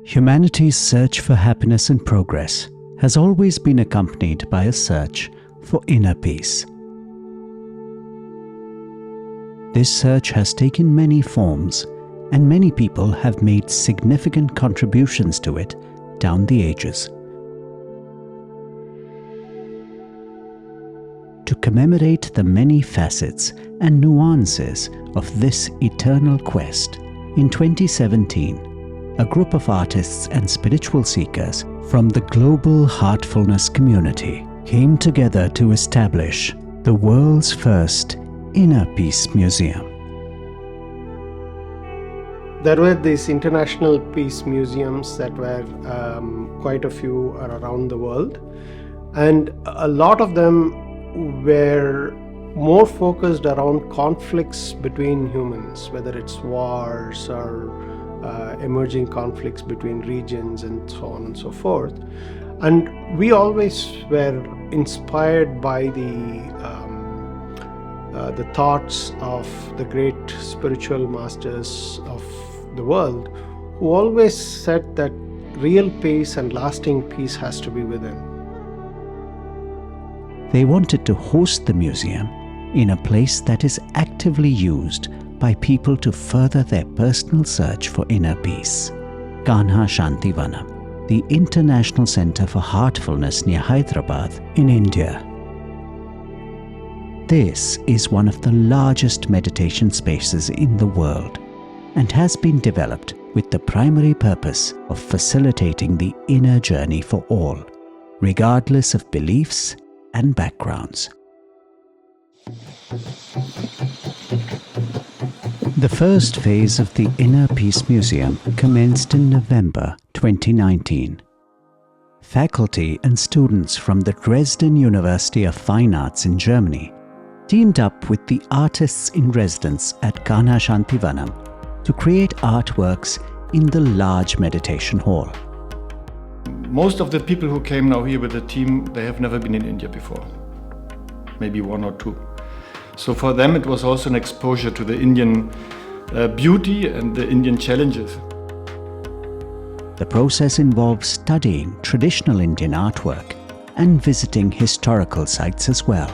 Humanity's search for happiness and progress has always been accompanied by a search for inner peace. This search has taken many forms, and many people have made significant contributions to it down the ages. To commemorate the many facets and nuances of this eternal quest, in 2017, a group of artists and spiritual seekers from the global Heartfulness community came together to establish the world's first Inner Peace Museum. There were these international peace museums that were quite a few around the world, and a lot of them were more focused around conflicts between humans, whether it's wars or emerging conflicts between regions and so on and so forth. And we always were inspired by the thoughts of the great spiritual masters of the world, who always said that real peace and lasting peace has to be within. They wanted to host the museum in a place that is actively used by people to further their personal search for inner peace. Kanha Shanti Vanam, the International Center for Heartfulness near Hyderabad in India. This is one of the largest meditation spaces in the world and has been developed with the primary purpose of facilitating the inner journey for all, regardless of beliefs and backgrounds. The first phase of the Inner Peace Museum commenced in November 2019. Faculty and students from the Dresden University of Fine Arts in Germany teamed up with the artists in residence at Kanha Shanti Vanam to create artworks in the large meditation hall. Most of the people who came now here with the team, they have never been in India before. Maybe one or two. So for them it was also an exposure to the Indian beauty and the Indian challenges. The process involves studying traditional Indian artwork and visiting historical sites as well.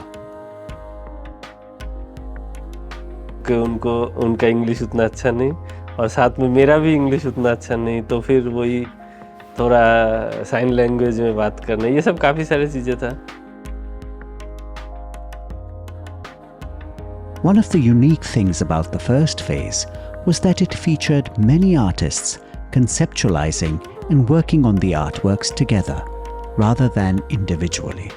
उनका English उतना अच्छा नहीं और साथ में मेरा भी English उतना अच्छा नहीं, तो फिर वही थोड़ा साइन लैंग्वेज में बात करना, ये सब काफ़ी सारी चीज़ें था. One of the unique things about the first phase was that it featured many artists conceptualizing and working on the artworks together, rather than individually.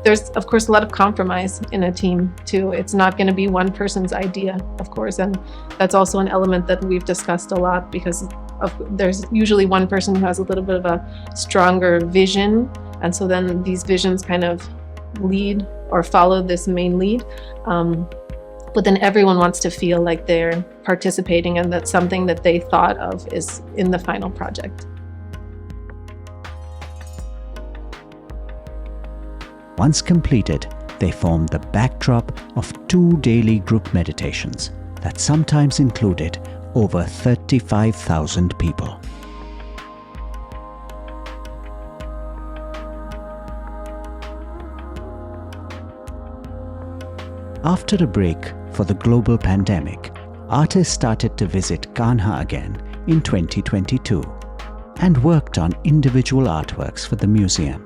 There's, of course, a lot of compromise in a team, too. It's not going to be one person's idea, of course, and that's also an element that we've discussed a lot, because there's usually one person who has a little bit of a stronger vision, and so then these visions kind of lead or follow this main lead. But then everyone wants to feel like they're participating and that something that they thought of is in the final project. Once completed, they formed the backdrop of 2 daily group meditations that sometimes included over 35,000 people. After a break for the global pandemic, artists started to visit Kanha again in 2022 and worked on individual artworks for the museum.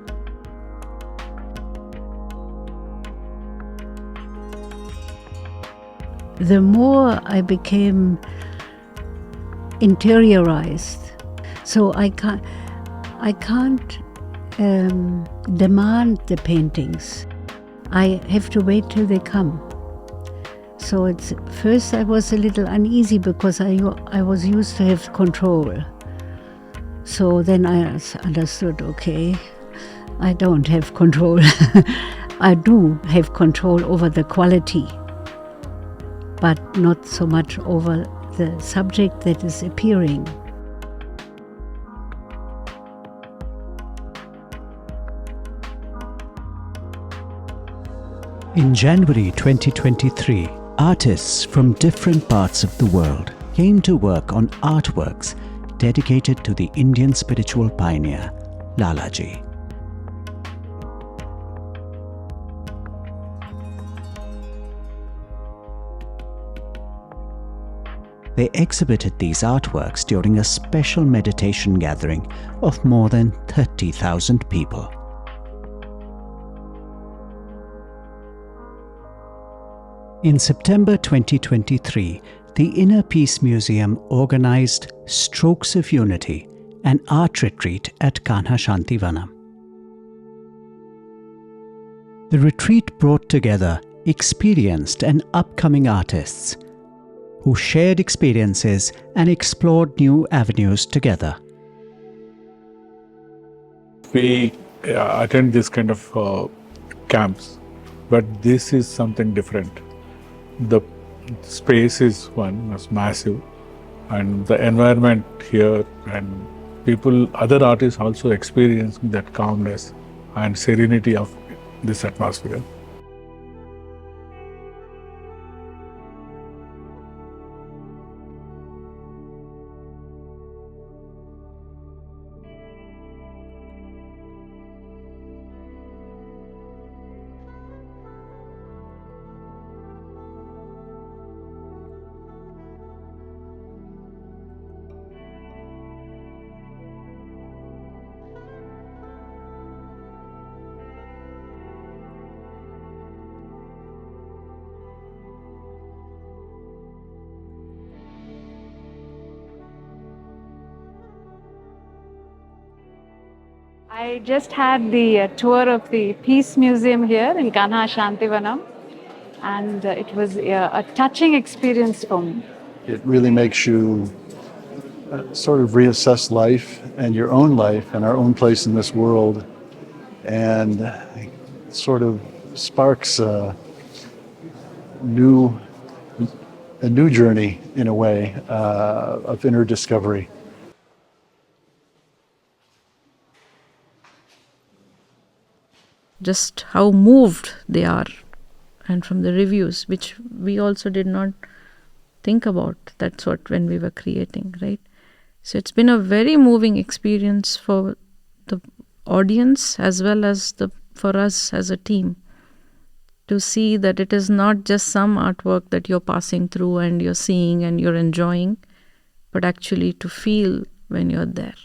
The more I became interiorized, so I can't demand the paintings. I have to wait till they come. So it's first I was a little uneasy because I was used to have control. So then I understood, okay, I don't have control. I do have control over the quality, but not so much over the subject that is appearing. In January 2023, artists from different parts of the world came to work on artworks dedicated to the Indian spiritual pioneer, Lalaji. They exhibited these artworks during a special meditation gathering of more than 30,000 people. In September 2023, the Inner Peace Museum organized Strokes of Unity, an art retreat at Kanha Shanti Vanam. The retreat brought together experienced and upcoming artists who shared experiences and explored new avenues together. We attend this kind of camps, but this is something different. The space is massive, and the environment here and people, other artists also experiencing that calmness and serenity of this atmosphere. I just had the tour of the Peace Museum here in Kanha Shanti Vanam, and it was a touching experience for me. It really makes you sort of reassess life and your own life and our own place in this world, and sort of sparks a new journey in a way of inner discovery. Just how moved they are, and from the reviews, which we also did not think about. That's what when we were creating, right? So it's been a very moving experience for the audience as well as for us as a team to see that it is not just some artwork that you're passing through and you're seeing and you're enjoying, but actually to feel when you're there.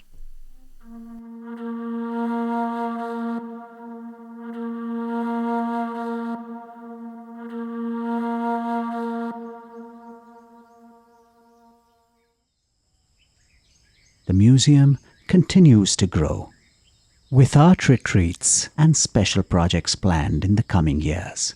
The museum continues to grow, with art retreats and special projects planned in the coming years.